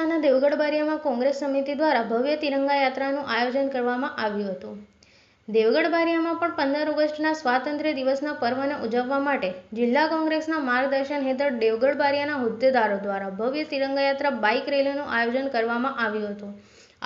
જિલ્લાના દેવગઢ બારિયામાં કોંગ્રેસ સમિતિ દ્વારા ભવ્ય તિરંગા યાત્રાનું આયોજન કરવામાં આવ્યું હતું. દેવગઢ બારિયામાં પણ 15 ઓગસ્ટના સ્વાતંત્ર્ય દિવસના પર્વને ઉજવવા માટે જિલ્લા કોંગ્રેસના માર્ગદર્શન હેઠળ દેવગઢ બારિયાના હોદ્દેદારો દ્વારા ભવ્ય તિરંગા યાત્રા બાઇક રેલીનું આયોજન કરવામાં આવ્યું હતું.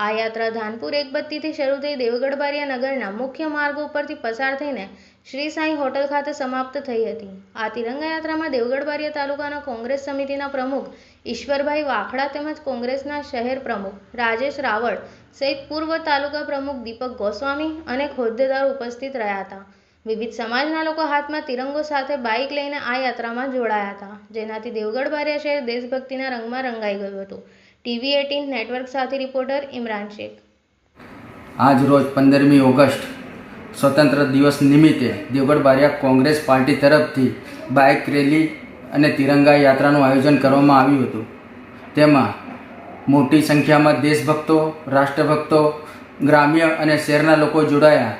આ યાત્રા ધાનપુર એકબત્તીથી શરૂ થઈ દેવગઢ બારિયા નગરના મુખ્ય માર્ગો ઉપરથી પસાર થઈને શ્રી સાંઈ હોટલ ખાતે સમાપ્ત થઈ હતી. આ તિરંગા યાત્રામાં દેવગઢ બારિયા તાલુકાના કોંગ્રેસ સમિતિના પ્રમુખ ઈશ્વરભાઈ વાખડા તેમજ કોંગ્રેસના શહેર પ્રમુખ રાજેશ રાવળ સહિત પૂર્વ તાલુકા પ્રમુખ દીપક ગોસ્વામી અનેક હોદ્દેદારો ઉપસ્થિત રહ્યા હતા. વિવિધ સમાજના લોકો હાથમાં તિરંગો સાથે બાઇક લઈને આ યાત્રામાં જોડાયા હતા, જેનાથી દેવગઢ બારિયા શહેર દેશભક્તિના રંગમાં રંગાઈ ગયું હતું. ટીવી 18 નેટવર્ક સાથે રિપોર્ટર ઇમરાન શેખ. આજ રોજ 15મી ઓગસ્ટ સ્વતંત્ર દિવસ નિમિત્તે દેવગઢ બારિયા કોંગ્રેસ પાર્ટી તરફથી બાઇક રેલી અને તિરંગા યાત્રાનું આયોજન કરવામાં આવ્યું હતું. તેમાં મોટી સંખ્યામાં દેશભક્તો, રાષ્ટ્રભક્તો, ગ્રામ્ય અને શહેરના લોકો જોડાયા.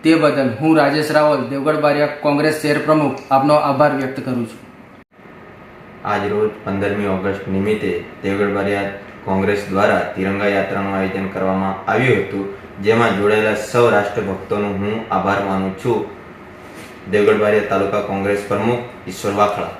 તે બદલ હું રાજેશ રાવલ, દેવગઢ બારિયા કોંગ્રેસ શહેર પ્રમુખ, આપનો આભાર વ્યક્ત કરું છું. આજ રોજ 15મી ઓગસ્ટ નિમિત્તે દેવગઢ બારિયા કોંગ્રેસ દ્વારા તિરંગા યાત્રાનું આયોજન કરવામાં આવ્યું હતું, જેમાં જોડાયેલા સૌ રાષ્ટ્રભક્તોનો હું આભાર માનું છું. દેવગઢ બારિયા તાલુકા કોંગ્રેસ પ્રમુખ ઈશ્વર વાખડા.